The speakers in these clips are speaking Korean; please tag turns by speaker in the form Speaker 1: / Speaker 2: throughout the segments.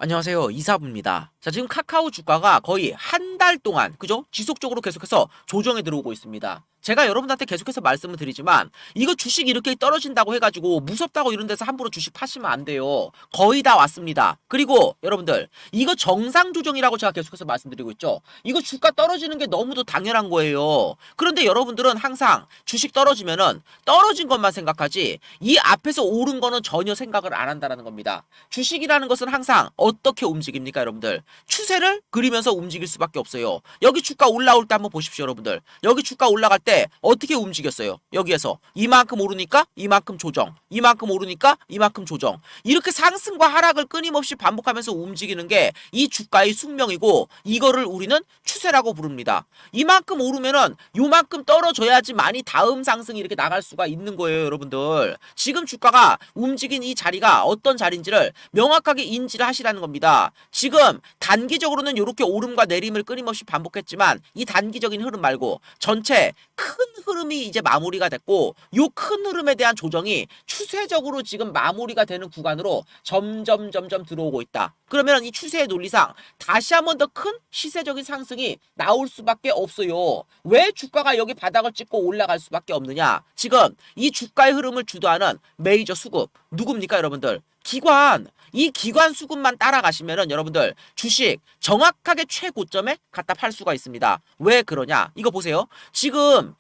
Speaker 1: 안녕하세요. 이사부입니다. 자, 지금 카카오 주가가 거의 한 달 동안, 그죠? 지속적으로 계속해서 조정에 들어오고 있습니다. 제가 여러분한테 계속해서 말씀을 드리지만, 이거 주식 이렇게 떨어진다고 해가지고, 무섭다고 이런 데서 함부로 주식 파시면 안 돼요. 거의 다 왔습니다. 그리고 여러분들, 이거 정상 조정이라고 제가 계속해서 말씀드리고 있죠. 이거 주가 떨어지는 게 너무도 당연한 거예요. 그런데 여러분들은 항상 주식 떨어지면은 떨어진 것만 생각하지, 이 앞에서 오른 거는 전혀 생각을 안 한다는 겁니다. 주식이라는 것은 항상 어떻게 움직입니까, 여러분들? 추세를 그리면서 움직일 수밖에 없어요. 여기 주가 올라올 때 한번 보십시오, 여러분들. 여기 주가 올라갈 때 어떻게 움직였어요? 여기에서 이만큼 오르니까 이만큼 조정, 이만큼 오르니까 이만큼 조정. 이렇게 상승과 하락을 끊임없이 반복하면서 움직이는 게 이 주가의 숙명이고, 이거를 우리는 추세라고 부릅니다. 이만큼 오르면은 요만큼 떨어져야지만이 다음 상승이 이렇게 나갈 수가 있는 거예요, 여러분들. 지금 주가가 움직인 이 자리가 어떤 자리인지를 명확하게 인지를 하시라는 겁니다. 지금 단기적으로는 이렇게 오름과 내림을 끊임없이 반복했지만, 이 단기적인 흐름 말고 전체 큰 흐름이 이제 마무리가 됐고, 요 큰 흐름에 대한 조정이 추세적으로 지금 마무리가 되는 구간으로 점점 들어오고 있다. 그러면 이 추세의 논리상 다시 한번 더 큰 시세적인 상승이 나올 수밖에 없어요. 왜 주가가 여기 바닥을 찍고 올라갈 수밖에 없느냐? 지금 이 주가의 흐름을 주도하는 메이저 수급 누굽니까, 여러분들? 기관. 이 기관 수급만 따라가시면은 여러분들 주식 정확하게 최고점에 갖다 팔 수가 있습니다. 왜 그러냐? 이거 보세요. 지금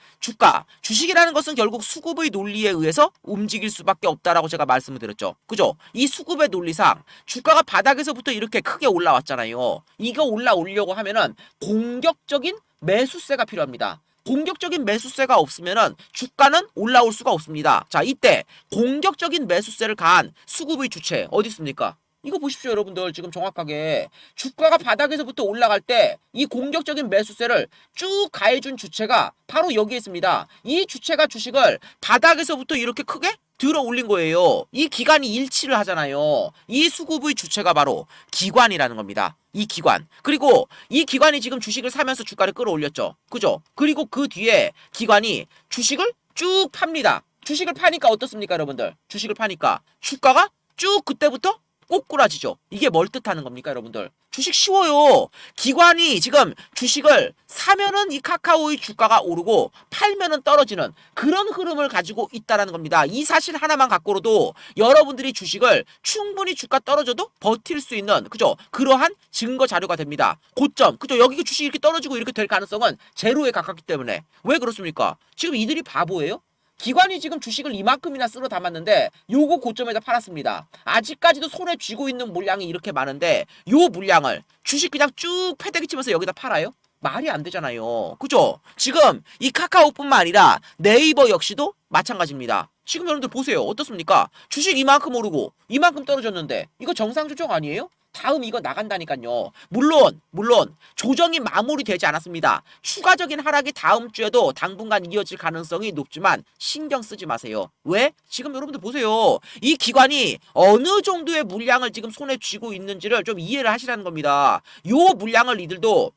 Speaker 1: 주식이라는 것은 결국 수급의 논리에 의해서 움직일 수밖에 없다라고 제가 말씀을 드렸죠. 그죠? 이 수급의 논리상 주가가 바닥에서부터 이렇게 크게 올라왔잖아요. 이거 올라오려고 하면은 공격적인 매수세가 필요합니다. 공격적인 매수세가 없으면은 주가는 올라올 수가 없습니다. 자, 이때 공격적인 매수세를 가한 수급의 주체 어디 있습니까? 이거 보십시오, 여러분들. 지금 정확하게 주가가 바닥에서부터 올라갈 때 이 공격적인 매수세를 쭉 가해준 주체가 바로 여기에 있습니다. 이 주체가 주식을 바닥에서부터 이렇게 크게 들어 올린 거예요. 이 기관이 일치를 하잖아요. 이 수급의 주체가 바로 기관이라는 겁니다. 이 기관. 그리고 이 기관이 지금 주식을 사면서 주가를 끌어올렸죠. 그죠? 그리고 그 뒤에 기관이 주식을 쭉 팝니다. 주식을 파니까 어떻습니까, 여러분들? 주식을 파니까 주가가 쭉 그때부터 꼬꾸라지죠. 이게 뭘 뜻하는 겁니까, 여러분들? 주식 쉬워요. 기관이 지금 주식을 사면은 이 카카오의 주가가 오르고 팔면은 떨어지는 그런 흐름을 가지고 있다는 겁니다. 이 사실 하나만 갖고로도 여러분들이 주식을 충분히 주가 떨어져도 버틸 수 있는, 그죠? 그러한 증거 자료가 됩니다. 고점, 그죠? 여기 주식이 이렇게 떨어지고 이렇게 될 가능성은 제로에 가깝기 때문에. 왜 그렇습니까? 지금 이들이 바보예요? 기관이 지금 주식을 이만큼이나 쓸어 담았는데 요거 고점에다 팔았습니다. 아직까지도 손에 쥐고 있는 물량이 이렇게 많은데 요 물량을 주식 그냥 쭉 패대기 치면서 여기다 팔아요? 말이 안 되잖아요. 그죠? 지금 이 카카오뿐만 아니라 네이버 역시도 마찬가지입니다. 지금 여러분들 보세요. 어떻습니까? 주식 이만큼 오르고 이만큼 떨어졌는데 이거 정상 조정 아니에요? 다음 이거 나간다니까요. 물론 조정이 마무리되지 않았습니다. 추가적인 하락이 다음 주에도 당분간 이어질 가능성이 높지만 신경 쓰지 마세요. 왜? 지금 여러분들 보세요. 이 기관이 어느 정도의 물량을 지금 손에 쥐고 있는지를 좀 이해를 하시라는 겁니다. 요 물량을 이들도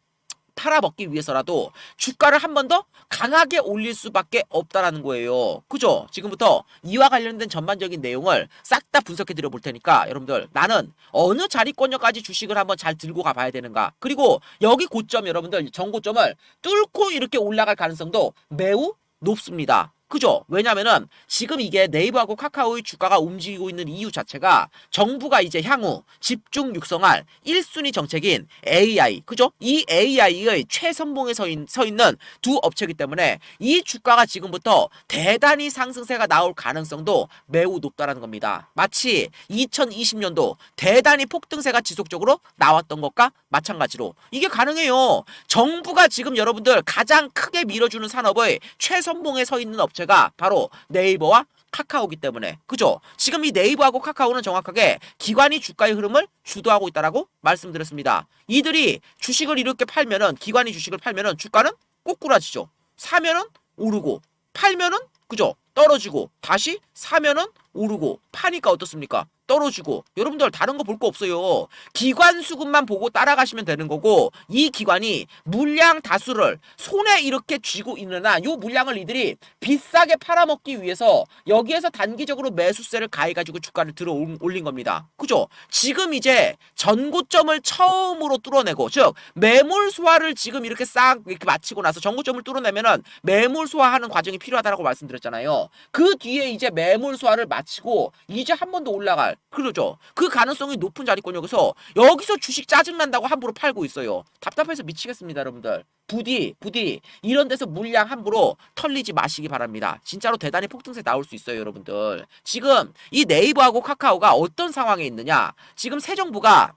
Speaker 1: 팔아먹기 위해서라도 주가를 한 번 더 강하게 올릴 수밖에 없다라는 거예요. 그죠? 지금부터 이와 관련된 전반적인 내용을 싹 다 분석해 드려 볼 테니까 여러분들 나는 어느 자리권역까지 주식을 한번 잘 들고 가봐야 되는가, 그리고 여기 고점 여러분들 정고점을 뚫고 이렇게 올라갈 가능성도 매우 높습니다. 그죠? 왜냐면은 지금 이게 네이버하고 카카오의 주가가 움직이고 있는 이유 자체가 정부가 이제 향후 집중 육성할 1순위 정책인 AI, 그죠? 이 AI의 최선봉에 서 있는 두 업체이기 때문에 이 주가가 지금부터 대단히 상승세가 나올 가능성도 매우 높다라는 겁니다. 마치 2020년도 대단히 폭등세가 지속적으로 나왔던 것과 마찬가지로 이게 가능해요. 정부가 지금 여러분들 가장 크게 밀어주는 산업의 최선봉에 서 있는 업체가 바로 네이버와 카카오기 때문에, 그죠? 지금 이 네이버하고 카카오는 정확하게 기관이 주가의 흐름을 주도하고 있다라고 말씀드렸습니다. 이들이 주식을 이렇게 팔면은, 기관이 주식을 팔면은 주가는 꼬꾸라지죠. 사면은 오르고 팔면은, 그죠? 떨어지고 다시 사면은 오르고 파니까 어떻습니까? 떨어지고. 여러분들 다른 거 볼 거 없어요. 기관 수급만 보고 따라가시면 되는 거고, 이 기관이 물량 다수를 손에 이렇게 쥐고 있는 한 요 물량을 이들이 비싸게 팔아먹기 위해서 여기에서 단기적으로 매수세를 가해가지고 주가를 들어 올린 겁니다. 그죠? 지금 이제 전고점을 처음으로 뚫어내고, 즉 매물 소화를 지금 이렇게 싹 이렇게 마치고 나서 전고점을 뚫어내면은 매물 소화하는 과정이 필요하다라고 말씀드렸잖아요. 그 뒤에 이제 매물 소화를 마치고 이제 한 번 더 올라갈, 그러죠? 그 가능성이 높은 자리권역에서 여기서 주식 짜증난다고 함부로 팔고 있어요. 답답해서 미치겠습니다, 여러분들. 부디 이런 데서 물량 함부로 털리지 마시기 바랍니다. 진짜로 대단히 폭등세 나올 수 있어요, 여러분들. 지금 이 네이버하고 카카오가 어떤 상황에 있느냐? 지금 새 정부가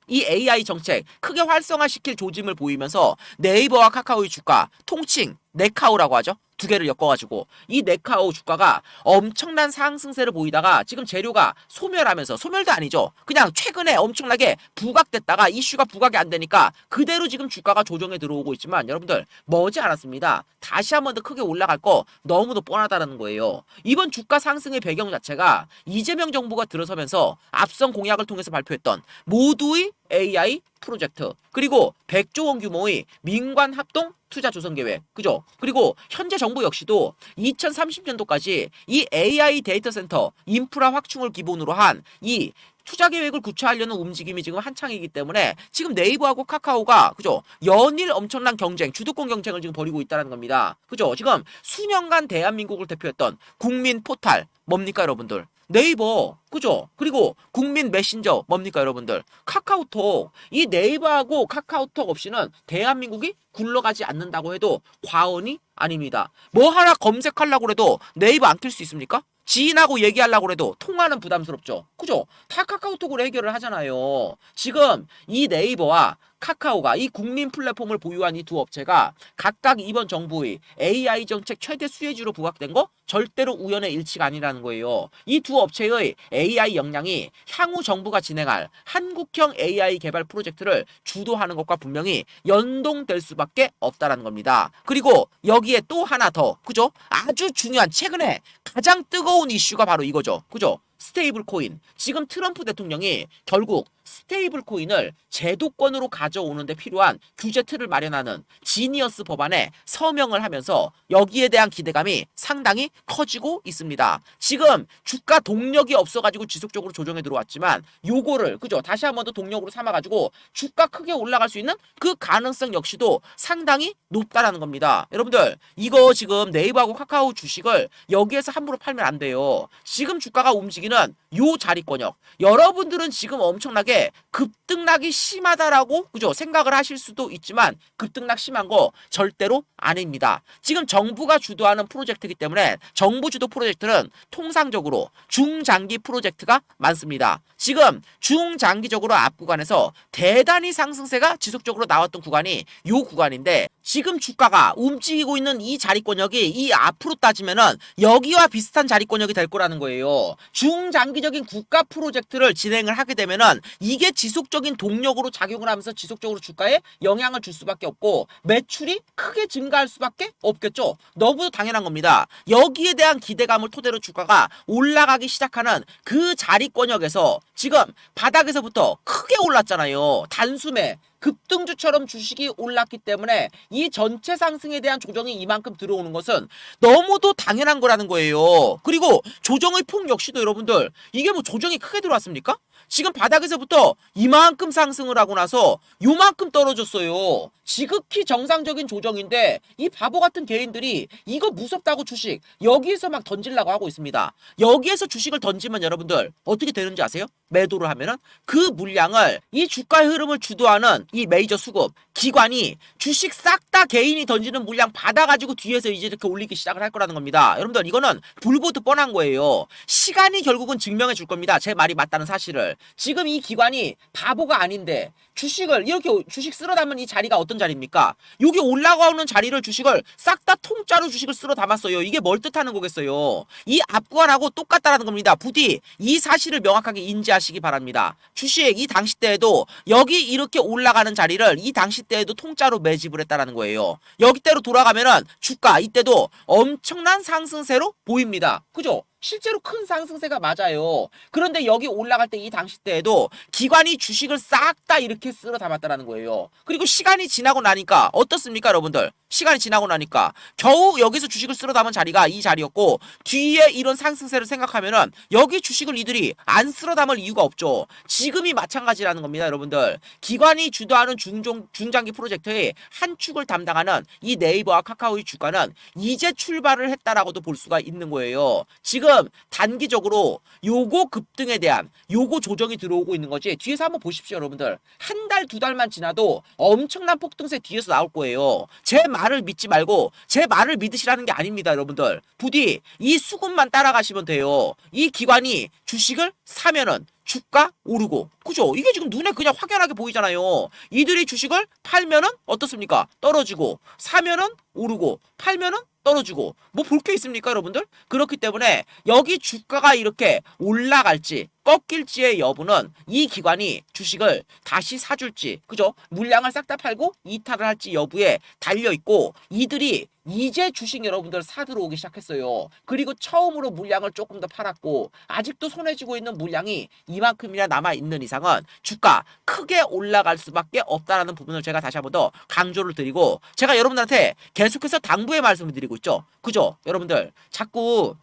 Speaker 1: 이 AI 정책 크게 활성화시킬 조짐을 보이면서 네이버와 카카오의 주가 통칭 네카오라고 하죠. 두 개를 엮어가지고 이 네카오 주가가 엄청난 상승세를 보이다가 지금 재료가 소멸하면서, 소멸도 아니죠, 그냥 최근에 엄청나게 부각됐다가 이슈가 부각이 안 되니까 그대로 지금 주가가 조정에 들어오고 있지만 여러분들 머지 않았습니다. 다시 한 번 더 크게 올라갈 거 너무도 뻔하다는 거예요. 이번 주가 상승의 배경 자체가 이재명 정부가 들어서면서 앞선 공약을 통해서 발표했던 모두의 AI 프로젝트, 그리고 100조 원 규모의 민관 합동 투자 조성 계획, 그죠? 그리고 현재 정부 역시도 2030년도까지 이 AI 데이터 센터 인프라 확충을 기본으로 한 이 투자 계획을 구체화하려는 움직임이 지금 한창이기 때문에 지금 네이버하고 카카오가, 그죠, 연일 엄청난 경쟁, 주도권 경쟁을 지금 벌이고 있다는 겁니다. 그죠? 지금 수년간 대한민국을 대표했던 국민 포탈 뭡니까, 여러분들? 네이버, 그죠? 그리고 국민 메신저 뭡니까, 여러분들? 카카오톡. 이 네이버하고 카카오톡 없이는 대한민국이 굴러가지 않는다고 해도 과언이 아닙니다. 뭐 하나 검색하려고 해도 네이버 안 낄 수 있습니까? 지인하고 얘기하려고 해도 통화는 부담스럽죠. 그죠? 다 카카오톡으로 해결을 하잖아요. 지금 이 네이버와 카카오가 이 국민 플랫폼을 보유한 이 두 업체가 각각 이번 정부의 AI 정책 최대 수혜주로 부각된 거 절대로 우연의 일치가 아니라는 거예요. 이 두 업체의 AI 역량이 향후 정부가 진행할 한국형 AI 개발 프로젝트를 주도하는 것과 분명히 연동될 수밖에 없다라는 겁니다. 그리고 여기에 또 하나 더, 그죠? 아주 중요한 최근에 가장 뜨거운 이슈가 바로 이거죠. 그죠? 스테이블 코인. 지금 트럼프 대통령이 결국 스테이블 코인을 제도권으로 가져오는데 필요한 규제 틀을 마련하는 지니어스 법안에 서명을 하면서 여기에 대한 기대감이 상당히 커지고 있습니다. 지금 주가 동력이 없어가지고 지속적으로 조정에 들어왔지만 요거를, 그죠, 다시 한 번 더 동력으로 삼아가지고 주가 크게 올라갈 수 있는 그 가능성 역시도 상당히 높다라는 겁니다. 여러분들 이거 지금 네이버하고 카카오 주식을 여기에서 함부로 팔면 안 돼요. 지금 주가가 움직이는 요 자리권역, 여러분들은 지금 엄청나게 급등락이 심하다라고, 그죠, 생각을 하실 수도 있지만 급등락 심한 거 절대로 아닙니다. 지금 정부가 주도하는 프로젝트이기 때문에 정부 주도 프로젝트는 통상적으로 중장기 프로젝트가 많습니다. 지금 중장기적으로 앞 구간에서 대단히 상승세가 지속적으로 나왔던 구간이 요 구간인데 지금 주가가 움직이고 있는 이 자리권역이 이 앞으로 따지면은 여기와 비슷한 자리권역이 될 거라는 거예요. 중장기적인 국가 프로젝트를 진행을 하게 되면은 이게 지속적인 동력으로 작용을 하면서 지속적으로 주가에 영향을 줄 수밖에 없고 매출이 크게 증가할 수밖에 없겠죠. 너무도 당연한 겁니다. 여기에 대한 기대감을 토대로 주가가 올라가기 시작하는 그 자리권역에서 지금 바닥에서부터 크게 올랐잖아요. 단숨에 급등주처럼 주식이 올랐기 때문에 이 전체 상승에 대한 조정이 이만큼 들어오는 것은 너무도 당연한 거라는 거예요. 그리고 조정의 폭 역시도 여러분들 이게 뭐 조정이 크게 들어왔습니까? 지금 바닥에서부터 이만큼 상승을 하고 나서 요만큼 떨어졌어요. 지극히 정상적인 조정인데 이 바보 같은 개인들이 이거 무섭다고 주식 여기에서 막 던지려고 하고 있습니다. 여기에서 주식을 던지면 여러분들 어떻게 되는지 아세요? 매도를 하면은 그 물량을 이 주가의 흐름을 주도하는 이 메이저 수급 기관이 주식 싹 다 개인이 던지는 물량 받아가지고 뒤에서 이제 이렇게 올리기 시작을 할 거라는 겁니다. 여러분들 이거는 불보듯 뻔한 거예요. 시간이 결국은 증명해 줄 겁니다. 제 말이 맞다는 사실을. 지금 이 기관이 바보가 아닌데 주식을 이렇게 주식 쓸어 담은 이 자리가 어떤 자리입니까? 여기 올라가는 자리를 주식을 싹 다 통짜로 주식을 쓸어 담았어요. 이게 뭘 뜻하는 거겠어요? 이 앞구간하고 똑같다라는 겁니다. 부디 이 사실을 명확하게 인지하시기 바랍니다. 주식 이 당시 때에도 여기 이렇게 올라가는 자리를 이 당시 때에도 통짜로 매집을 했다라는 거예요. 여기대로 돌아가면은 주가 이때도 엄청난 상승세로 보입니다. 그죠? 실제로 큰 상승세가 맞아요. 그런데 여기 올라갈 때 이 당시 때에도 기관이 주식을 싹 다 이렇게 쓸어 담았다라는 거예요. 그리고 시간이 지나고 나니까 어떻습니까, 여러분들? 시간이 지나고 나니까 겨우 여기서 주식을 쓸어 담은 자리가 이 자리였고, 뒤에 이런 상승세를 생각하면은 여기 주식을 이들이 안 쓸어 담을 이유가 없죠. 지금이 마찬가지라는 겁니다, 여러분들. 기관이 주도하는 중장기 프로젝트의 한 축을 담당하는 이 네이버와 카카오의 주가는 이제 출발을 했다라고도 볼 수가 있는 거예요. 지금 단기적으로 요거 급등에 대한 요거 조정이 들어오고 있는 거지. 뒤에서 한번 보십시오, 여러분들. 한 달, 두 달만 지나도 엄청난 폭등세 뒤에서 나올 거예요. 제 말을 믿지 말고 제 말을 믿으시라는 게 아닙니다, 여러분들. 부디 이 수급만 따라가시면 돼요. 이 기관이 주식을 사면은 주가 오르고, 그죠? 이게 지금 눈에 그냥 확연하게 보이잖아요. 이들이 주식을 팔면은 어떻습니까? 떨어지고, 사면은 오르고, 팔면은 떨어지고, 뭐 볼 게 있습니까, 여러분들? 그렇기 때문에 여기 주가가 이렇게 올라갈지 꺾일지의 여부는 이 기관이 주식을 다시 사줄지, 그죠? 물량을 싹 다 팔고 이탈을 할지 여부에 달려 있고, 이들이 이제 주식 여러분들 사들어오기 시작했어요. 그리고 처음으로 물량을 조금 더 팔았고, 아직도 손에 쥐고 있는 물량이 이만큼이나 남아 있는 이상은 주가 크게 올라갈 수밖에 없다라는 부분을 제가 다시 한번 더 강조를 드리고, 제가 여러분들한테 계속해서 당부의 말씀을 드리고 있죠. 그죠? 여러분들 자꾸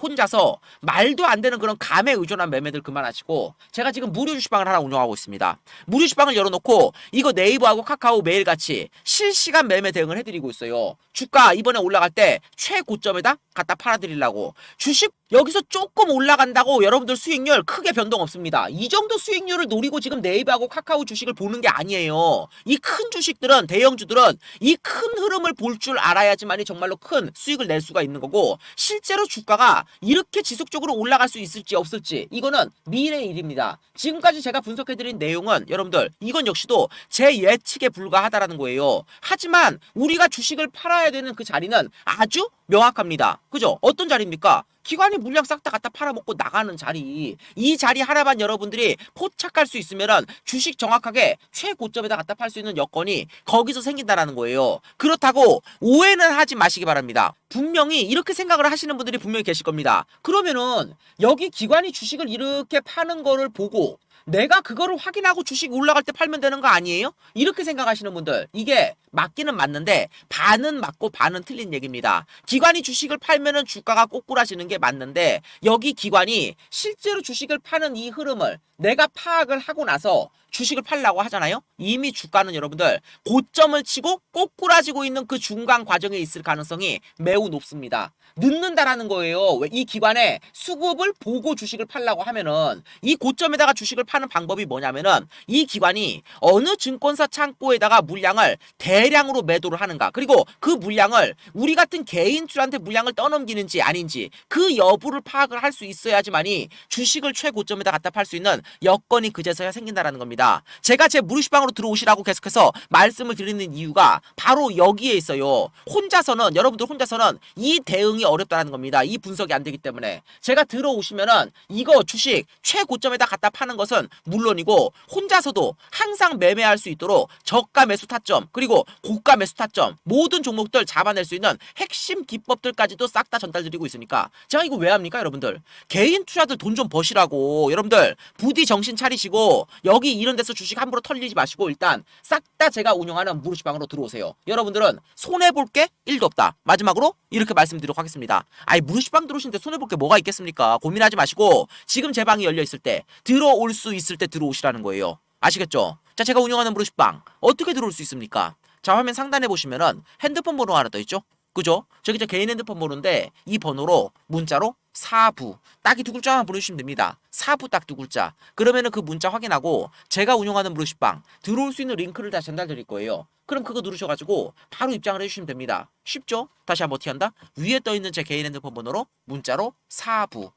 Speaker 1: 혼자서 말도 안 되는 그런 감에 의존한 매매들 그만하시고, 제가 지금 무료 주식방을 하나 운영하고 있습니다. 무료 주식방을 열어놓고 이거 네이버하고 카카오 매일같이 실시간 매매 대응을 해드리고 있어요. 주가 이번에 올라갈 때 최고점에다 갖다 팔아드리려고. 주식 여기서 조금 올라간다고 여러분들 수익률 크게 변동 없습니다. 이 정도 수익률을 노리고 지금 네이버하고 카카오 주식을 보는 게 아니에요. 이 큰 주식들은, 대형주들은 이 큰 흐름을 볼 줄 알아야지만이 정말로 큰 수익을 낼 수가 있는 거고, 실제로 주가가 이렇게 지속적으로 올라갈 수 있을지 없을지 이거는 미래의 일입니다. 지금까지 제가 분석해드린 내용은 여러분들 이건 역시도 제 예측에 불과하다라는 거예요. 하지만 우리가 주식을 팔아야 되는 그 자리는 아주 명확합니다. 그죠? 어떤 자리입니까? 기관이 물량 싹 다 갖다 팔아먹고 나가는 자리. 이 자리 하나만 여러분들이 포착할 수 있으면은 주식 정확하게 최고점에다 갖다 팔 수 있는 여건이 거기서 생긴다라는 거예요. 그렇다고 오해는 하지 마시기 바랍니다. 분명히 이렇게 생각을 하시는 분들이 분명히 계실 겁니다. 그러면은 여기 기관이 주식을 이렇게 파는 거를 보고 내가 그거를 확인하고 주식 올라갈 때 팔면 되는 거 아니에요? 이렇게 생각하시는 분들, 이게 맞기는 맞는데 반은 맞고 반은 틀린 얘기입니다. 기관이 주식을 팔면은 주가가 꼬꾸라지는 게 맞는데, 여기 기관이 실제로 주식을 파는 이 흐름을 내가 파악을 하고 나서 주식을 팔려고 하잖아요. 이미 주가는 여러분들 고점을 치고 꼬꾸라지고 있는 그 중간 과정에 있을 가능성이 매우 높습니다. 늦는다라는 거예요. 왜? 이 기관의 수급을 보고 주식을 팔려고 하면은, 이 고점에다가 주식을 파는 방법이 뭐냐면은, 이 기관이 어느 증권사 창고에다가 물량을 대량으로 매도를 하는가, 그리고 그 물량을 우리 같은 개인들한테 물량을 떠넘기는지 아닌지 그 여부를 파악을 할 수 있어야지만이 주식을 최고점에다 갖다 팔 수 있는 여건이 그제서야 생긴다라는 겁니다. 제가 제 무료시방으로 들어오시라고 계속해서 말씀을 드리는 이유가 바로 여기에 있어요. 혼자서는, 여러분들 혼자서는 이 대응이 어렵다는 겁니다. 이 분석이 안 되기 때문에. 제가 들어오시면은 이거 주식 최고점에다 갖다 파는 것은 물론이고, 혼자서도 항상 매매할 수 있도록 저가 매수 타점, 그리고 고가 매수 타점, 모든 종목들 잡아낼 수 있는 핵심 기법들까지도 싹 다 전달드리고 있으니까 제가 이거 왜 합니까, 여러분들? 개인 투자들 돈 좀 버시라고. 여러분들 부디 정신 차리시고 여기 이런 데서 주식 함부로 털리지 마시고 일단 싹 다 제가 운영하는 무료시방으로 들어오세요. 여러분들은 손해볼 게 1도 없다. 마지막으로 이렇게 말씀드리도록 하겠습니다. 아이, 무료시방 들어오시는데 손해볼 게 뭐가 있겠습니까? 고민하지 마시고 지금 제 방이 열려 있을 때, 들어올 수 있을 때 들어오시라는 거예요. 아시겠죠? 자, 제가 운영하는 무료시방 어떻게 들어올 수 있습니까? 자, 화면 상단에 보시면은 핸드폰 번호 하나 떠 있죠? 그죠? 저기 저 개인 핸드폰 번호인데 이 번호로 문자로 사부 딱 이 두 글자만 보내주시면 됩니다. 사부 딱 두 글자. 그러면은 그 문자 확인하고 제가 운영하는 무료시방 들어올 수 있는 링크를 다 전달 드릴 거예요. 그럼 그거 누르셔가지고 바로 입장을 해주시면 됩니다. 쉽죠? 다시 한번 어떻게 한다? 위에 떠있는 제 개인 핸드폰 번호로 문자로 사부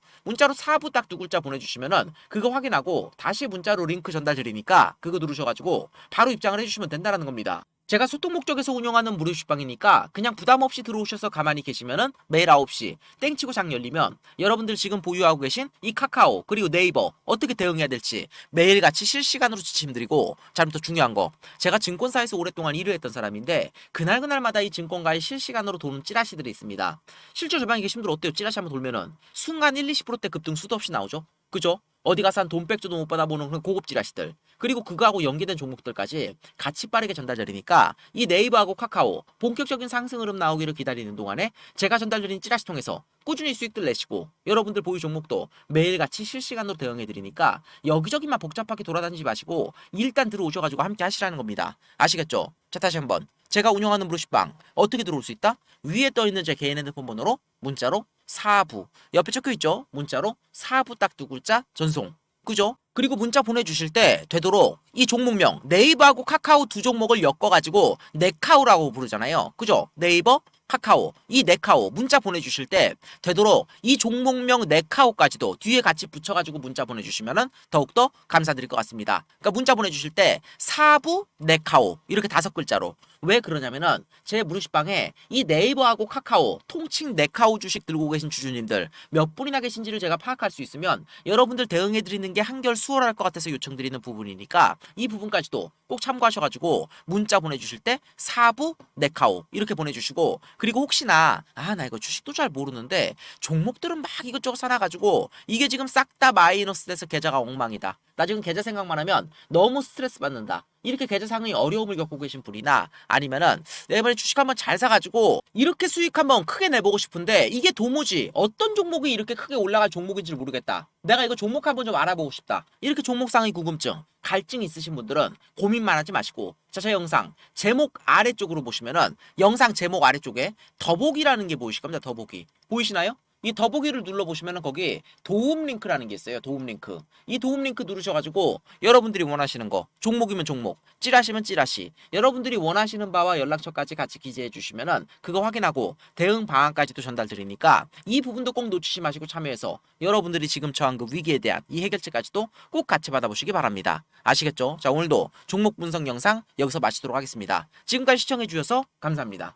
Speaker 1: 딱 두 글자 보내주시면은 그거 확인하고 다시 문자로 링크 전달 드리니까 그거 누르셔가지고 바로 입장을 해주시면 된다는 겁니다. 제가 소통 목적에서 운영하는 무료 주식방이니까 그냥 부담 없이 들어오셔서 가만히 계시면은 매일 9시 땡치고 장 열리면 여러분들 지금 보유하고 계신 이 카카오 그리고 네이버 어떻게 대응해야 될지 매일같이 실시간으로 지침드리고, 잘부터 중요한 거, 제가 증권사에서 오랫동안 일을 했던 사람인데 그날마다 이 증권가에 실시간으로 도는 찌라시들이 있습니다. 실제 주방에 계신 분들 어때요? 찌라시 한번 돌면은 순간 1-20%대 급등 수도 없이 나오죠. 그죠? 어디 가서 한 돈 백조도 못 받아보는 그런 고급 찌라시들, 그리고 그거하고 연계된 종목들까지 같이 빠르게 전달되니까 이 네이버하고 카카오 본격적인 상승 흐름 나오기를 기다리는 동안에 제가 전달드린 찌라시 통해서 꾸준히 수익들 내시고, 여러분들 보유 종목도 매일같이 실시간으로 대응해드리니까 여기저기만 복잡하게 돌아다니지 마시고 일단 들어오셔가지고 함께 하시라는 겁니다. 아시겠죠? 자, 다시 한번, 제가 운영하는 무료식방 어떻게 들어올 수 있다? 위에 떠있는 제 개인 핸드폰 번호로 문자로 사부, 옆에 적혀있죠? 문자로 사부 딱 두 글자 전송, 그죠? 그리고 문자 보내주실 때 되도록 이 종목명 네이버하고 카카오 두 종목을 엮어가지고 네카오라고 부르잖아요. 그죠? 네이버, 카카오, 이 네카오 문자 보내주실 때 되도록 이 종목명 네카오까지도 뒤에 같이 붙여가지고 문자 보내주시면은 더욱더 감사드릴 것 같습니다. 그러니까 문자 보내주실 때 사부 네카오 이렇게 5글자로. 왜 그러냐면은 제 무료식방에 이 네이버하고 카카오 통칭 네카오 주식 들고 계신 주주님들 몇 분이나 계신지를 제가 파악할 수 있으면 여러분들 대응해드리는 게 한결 수월할 것 같아서 요청드리는 부분이니까 이 부분까지도 꼭 참고하셔가지고 문자 보내주실 때 사부 네카오 이렇게 보내주시고, 그리고 혹시나 나 이거 주식도 잘 모르는데 종목들은 막 이것저것 사놔가지고 이게 지금 싹 다 마이너스 돼서 계좌가 엉망이다, 나 지금 계좌 생각만 하면 너무 스트레스 받는다, 이렇게 계좌 상의 어려움을 겪고 계신 분이나, 아니면은 내가 이번에 주식 한번 잘 사가지고 이렇게 수익 한번 크게 내보고 싶은데 이게 도무지 어떤 종목이 이렇게 크게 올라갈 종목인지를 모르겠다, 내가 이거 종목 한번 좀 알아보고 싶다, 이렇게 종목 상의 궁금증, 갈증 있으신 분들은 고민만 하지 마시고, 자, 제 영상 제목 아래쪽으로 보시면은 영상 제목 아래쪽에 더보기라는 게 보이실 겁니다. 더보기 보이시나요? 이 더보기를 눌러보시면은 거기 도움 링크라는 게 있어요. 도움 링크. 이 도움 링크 누르셔가지고 여러분들이 원하시는 거, 종목이면 종목, 찌라시면 찌라시, 여러분들이 원하시는 바와 연락처까지 같이 기재해 주시면은 그거 확인하고 대응 방안까지도 전달드리니까 이 부분도 꼭 놓치지 마시고 참여해서 여러분들이 지금 처한 그 위기에 대한 이 해결책까지도 꼭 같이 받아보시기 바랍니다. 아시겠죠? 자, 오늘도 종목 분석 영상 여기서 마치도록 하겠습니다. 지금까지 시청해 주셔서 감사합니다.